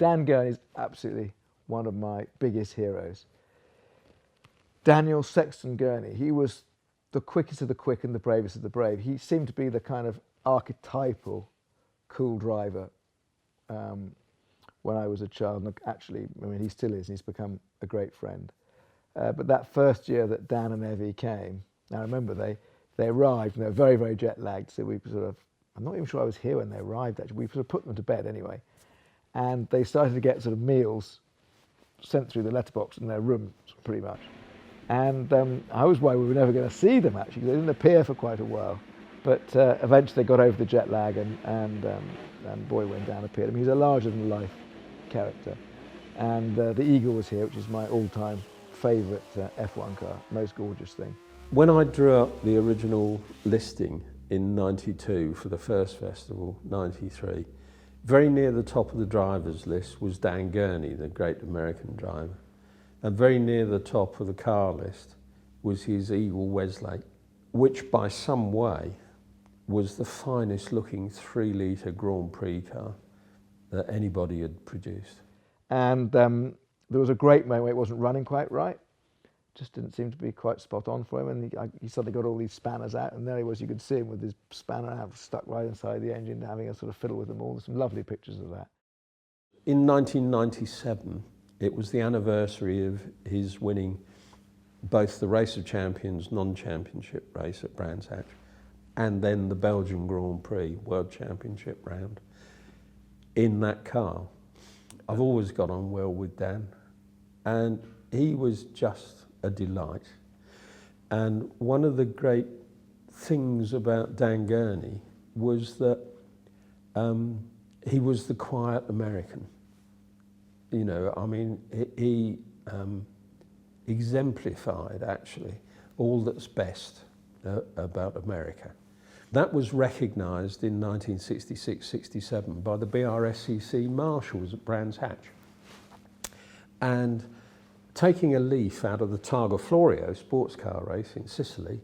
Dan Gurney is absolutely one of my biggest heroes. Daniel Sexton Gurney, he was the quickest of the quick and the bravest of the brave. He seemed to be the kind of archetypal cool driver when I was a child. And actually, I mean, he still is, and he's become a great friend. But that first year that Dan and Evie came, now remember they arrived and they were very, very jet lagged. So we sort of, I'm not even sure I was here when they arrived actually. We sort of put them to bed anyway. And they started to get sort of meals sent through the letterbox in their rooms pretty much. And I was worried we were never going to see them actually, because they didn't appear for quite a while. But eventually they got over the jet lag, and boy, when Dan appeared. I mean, he's a larger-than-life character. And the Eagle was here, which is my all-time favourite F1 car, most gorgeous thing. When I drew up the original listing in '92 for the first festival, '93, very near the top of the drivers list was Dan Gurney, the great American driver. And very near the top of the car list was his Eagle Weslake, which by some way was the finest looking 3-litre Grand Prix car that anybody had produced. And there was a great moment where it wasn't running quite right. Just didn't seem to be quite spot on for him. And he suddenly got all these spanners out, and there he was, you could see him with his spanner out, stuck right inside the engine, having a sort of fiddle with them all. There's some lovely pictures of that. In 1997, it was the anniversary of his winning both the Race of Champions non-championship race at Brands Hatch and then the Belgian Grand Prix World Championship round in that car. I've always got on well with Dan, and he was just a delight. And one of the great things about Dan Gurney was that he was the quiet American. You know, I mean, he exemplified actually all that's best about America. That was recognised in 1966-67 by the BRSCC marshals at Brands Hatch. And taking a leaf out of the Targa Florio sports car race in Sicily,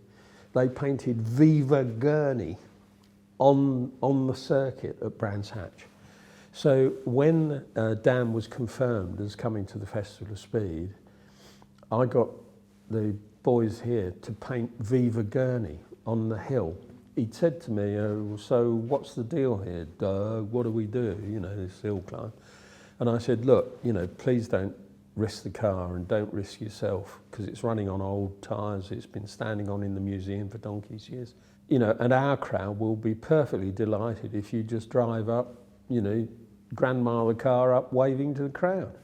they painted Viva Gurney on the circuit at Brands Hatch. So when Dan was confirmed as coming to the Festival of Speed, I got the boys here to paint Viva Gurney on the hill. He'd said to me, so what's the deal here, Doug? What do we do, you know, this hill climb? And I said, look, you know, please don't risk the car and don't risk yourself, because it's running on old tyres, it's been standing on in the museum for donkey's years. You know, and our crowd will be perfectly delighted if you just drive up, you know, grandma the car up waving to the crowd.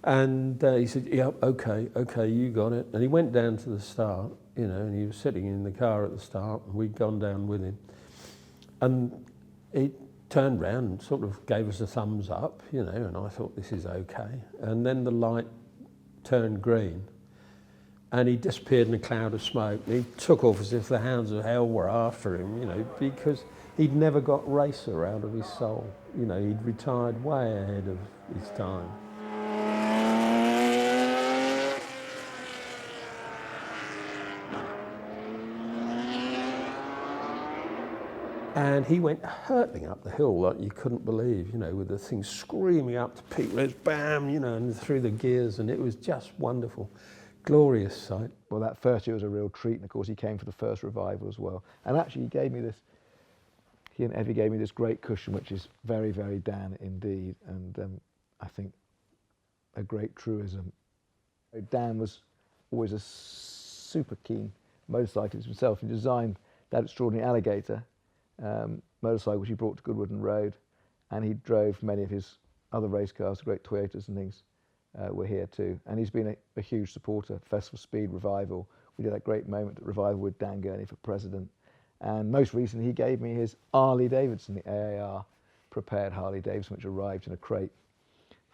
And he said, yeah, okay, you got it. And he went down to the start, you know, and he was sitting in the car at the start, and we'd gone down with him. And he turned round and sort of gave us a thumbs up, you know, and I thought, this is okay. And then the light turned green, and he disappeared in a cloud of smoke. And he took off as if the hounds of hell were after him, you know, because he'd never got racer out of his soul. You know, he'd retired way ahead of his time. And he went hurtling up the hill like you couldn't believe, you know, with the thing screaming up to peak, bam, you know, and through the gears, and it was just wonderful. Glorious sight. Well, that first year was a real treat, and of course he came for the first revival as well. And actually he gave me this, he and Evie gave me this great cushion, which is very, very Dan indeed, and I think a great truism. Dan was always a super keen motorcyclist himself. He designed that extraordinary Alligator motorcycle which he brought to Goodwood and rode, and he drove many of his other race cars, the great Toyotas and things were here too. And he's been a huge supporter. Festival Speed Revival, we did that great moment at Revival with Dan Gurney for president. And most recently he gave me his Harley Davidson, the AAR prepared Harley Davidson, which arrived in a crate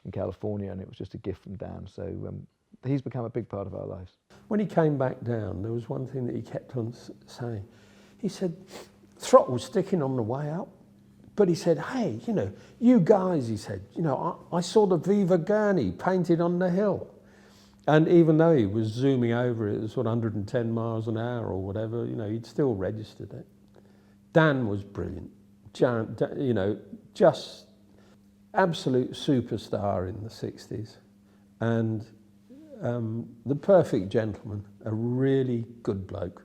from California, and it was just a gift from Dan. So he's become a big part of our lives. When he came back down, there was one thing that he kept on saying. He said, throttle was sticking on the way up, but he said, hey, you know, you guys, he said, you know, I saw the Viva Gurney painted on the hill. And even though he was zooming over it at sort of 110 miles an hour or whatever, you know, he'd still registered it. Dan was brilliant, you know, just absolute superstar in the 60s, and the perfect gentleman, a really good bloke.